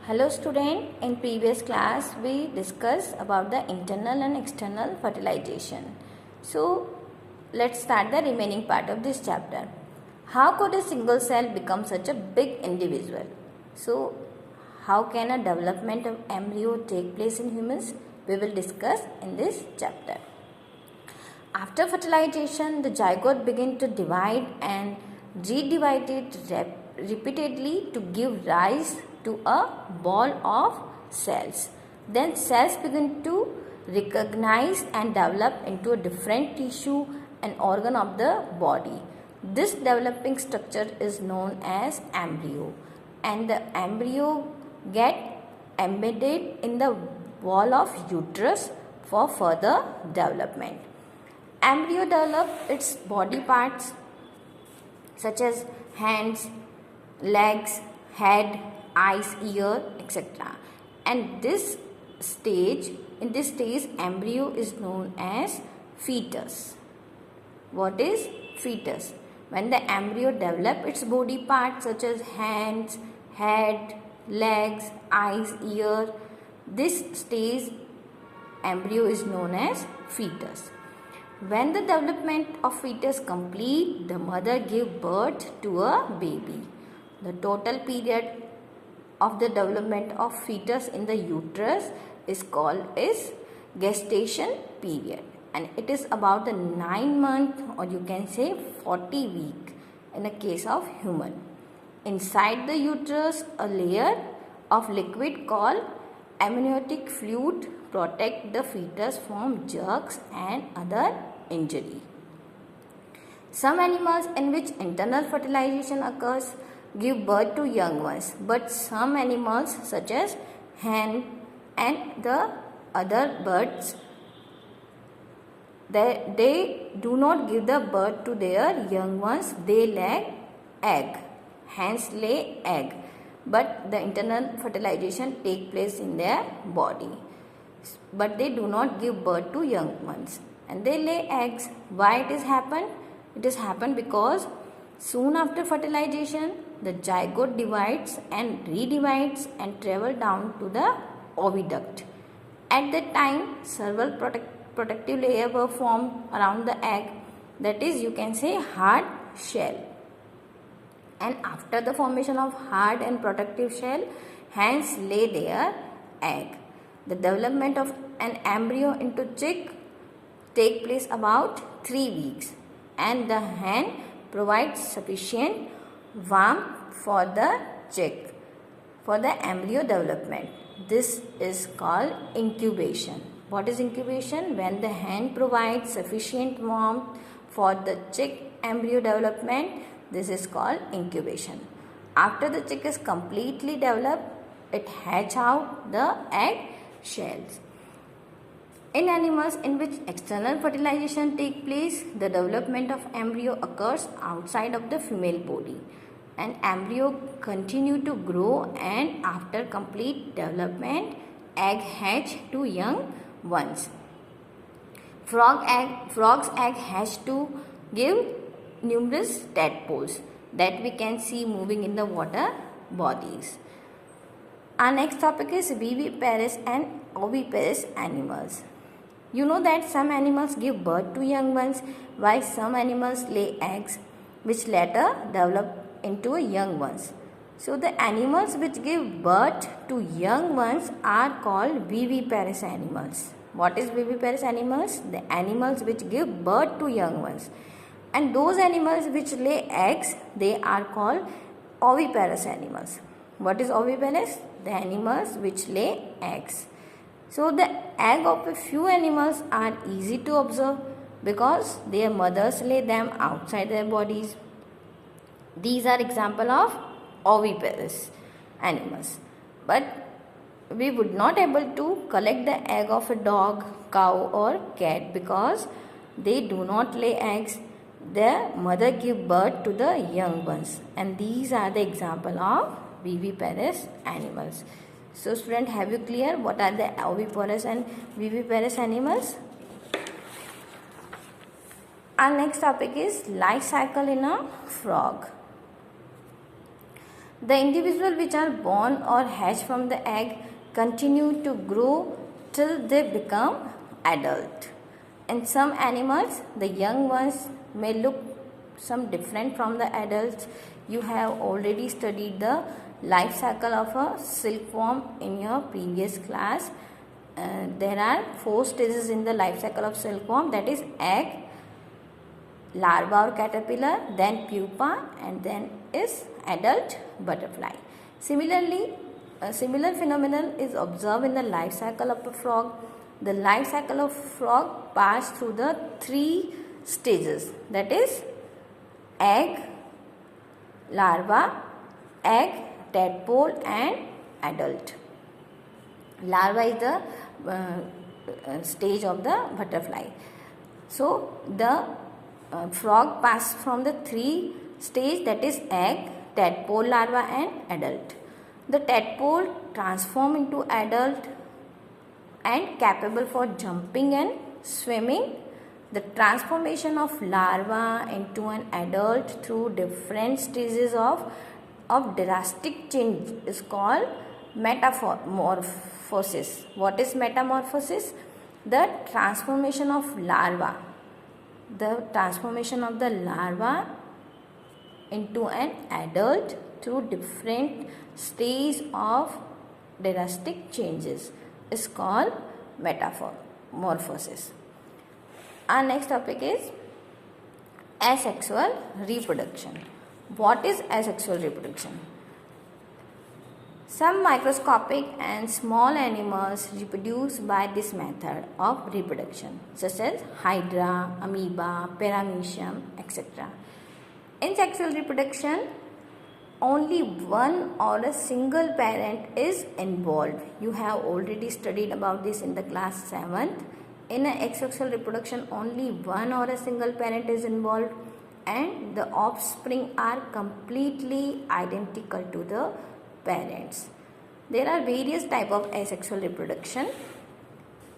Hello student, in previous class we discussed about the internal and external fertilization. So let's start the remaining part of this chapter. How could a single cell become such a big individual? So how can a development of embryo take place in humans? We will discuss in this chapter. After fertilization, the zygote begins to divide and re-divide repeatedly to give rise to a ball of cells. Then cells begin to recognize and develop into a different tissue and organ of the body. This developing structure is known as embryo, and the embryo get embedded in the wall of uterus for further development. Embryo develop its body parts such as hands, legs, head, eyes, ear, etc. And in this stage, embryo is known as fetus. What is fetus? When the embryo develop its body parts such as hands, head, legs, eyes, ear, this stage embryo is known as fetus. When the development of fetus complete, the mother give birth to a baby. The total period of the development of fetus in the uterus is called gestation period, and it is about the 9 months, or you can say 40 weeks in the case of human. Inside the uterus, a layer of liquid called amniotic fluid protect the fetus from germs and other injury. Some animals in which internal fertilization occurs give birth to young ones, but some animals such as hen and the other birds, they do not give the birth to their young ones. They lay egg. Hens lay egg, but the internal fertilization take place in their body, but they do not give birth to young ones, and they lay eggs. Why it is happened? It is happened because soon after fertilization, the zygote divides and redivides and travel down to the oviduct. At that time, several protective layers were formed around the egg, that is, you can say, hard shell. And after the formation of hard and protective shell, hens lay their egg. The development of an embryo into chick take place about 3 weeks, and the hen provides sufficient warmth for the chick for the embryo development. This is called incubation. What is incubation? When the hen provides sufficient warmth for the chick embryo development, this is called incubation. After the chick is completely developed, it hatch out the egg shells. In animals in which external fertilization takes place, the development of embryo occurs outside of the female body, and embryo continue to grow, and after complete development, egg hatch to young ones. Frog's egg hatch to give numerous tadpoles that we can see moving in the water bodies. Our next topic is viviparous and oviparous animals. You know that some animals give birth to young ones, while some animals lay eggs which later develop into young ones. So the animals which give birth to young ones are called viviparous animals. What is viviparous animals? The animals which give birth to young ones. And those animals which lay eggs, they are called oviparous animals. What is oviparous? The animals which lay eggs. So the egg of a few animals are easy to observe because their mothers lay them outside their bodies. These are example of oviparous animals. But we would not able to collect the egg of a dog, cow or cat because they do not lay eggs. Their mother give birth to the young ones, and these are the example of viviparous animals. So student, have you clear what are the oviparous and viviparous animals? Our next topic is life cycle in a frog. The individuals which are born or hatch from the egg continue to grow till they become adult. In some animals, the young ones may look some different from the adults. You have already studied the life cycle of a silkworm in your previous class. There are 4 stages in the life cycle of silkworm, that is egg, larva or caterpillar, then pupa, and then is adult butterfly. Similarly, a similar phenomenon is observed in the life cycle of a frog. The life cycle of frog passed through the 3 stages, that is egg, larva, egg, tadpole and adult. Larva is the stage of the butterfly. So the frog passed from the 3 stage, that is egg, tadpole, larva and adult. The tadpole transform into adult and capable for jumping and swimming. The transformation of larva into an adult through different stages of drastic change is called metamorphosis. What is metamorphosis? The transformation of larva. The transformation of the larva into an adult through different stages of drastic changes is called metamorphosis. Our next topic is asexual reproduction. What is asexual reproduction? Some microscopic and small animals reproduce by this method of reproduction, such as hydra, amoeba, paramecium, etc. In sexual reproduction, only one or a single parent is involved. You have already studied about this in the class 7th. In asexual reproduction, only one or a single parent is involved and the offspring are completely identical to the parents. There are various types of asexual reproduction,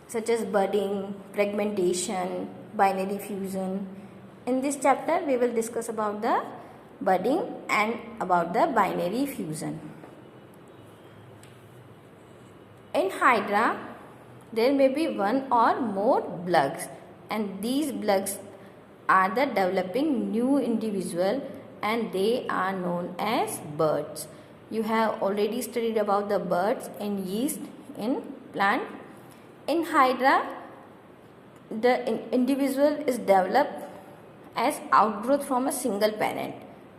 such as budding, fragmentation, binary fusion. In this chapter, we will discuss about the budding and about the binary fusion. In hydra, there may be one or more plugs, and these plugs are the developing new individual and they are known as buds. You have already studied about the buds in yeast in plant. In hydra, the individual is developed as outgrowth from a single parent,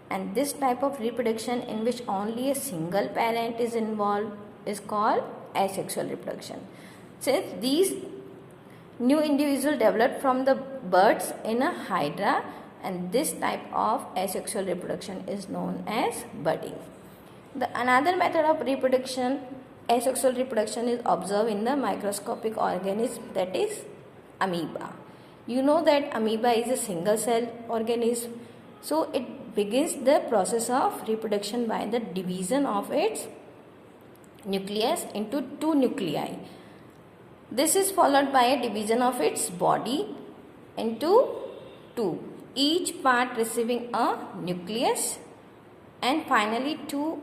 and this type of reproduction in which only a single parent is involved is called asexual reproduction. Since these new individuals developed from the buds in a hydra, and this type of asexual reproduction is known as budding. Another method of reproduction, asexual reproduction, is observed in the microscopic organism, that is amoeba. You know that amoeba is a single cell organism, so it begins the process of reproduction by the division of its nucleus into 2 nuclei. This is followed by a division of its body into 2, each part receiving a nucleus, and finally 2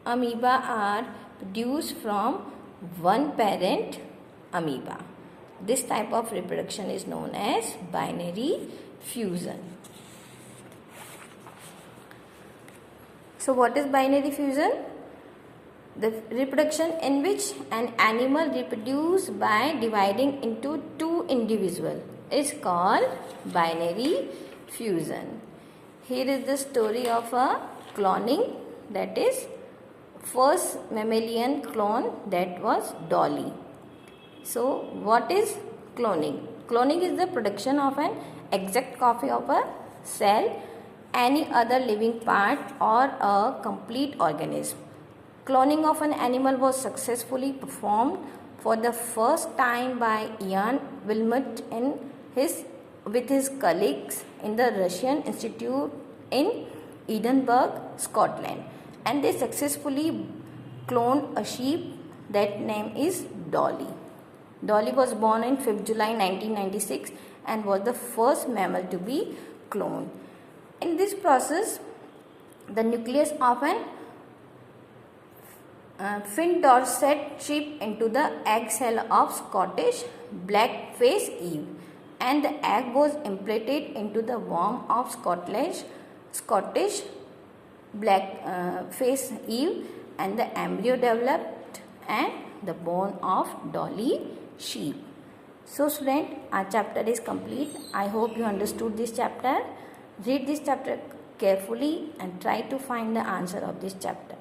amoeba are produced from one parent amoeba. This type of reproduction is known as binary fusion. So what is binary fusion? The reproduction in which an animal reproduces by dividing into 2 individuals is called binary fusion. Here is the story of a cloning, that is first mammalian clone, that was Dolly. So what is cloning? Cloning is the production of an exact copy of a cell, any other living part or a complete organism. Cloning of an animal was successfully performed for the first time by Ian Wilmut with his colleagues in the Russian Institute in Edinburgh, Scotland, and they successfully cloned a sheep. That name is Dolly. Dolly was born on 5th July 1996 and was the first mammal to be cloned. In this process, the nucleus of an Finn Dorset chip into the egg cell of Scottish blackface Eve, and the egg was implanted into the womb of Scottish blackface Eve, and the embryo developed and the bone of Dolly sheep. So student, our chapter is complete. I hope you understood this chapter. Read this chapter carefully and try to find the answer of this chapter.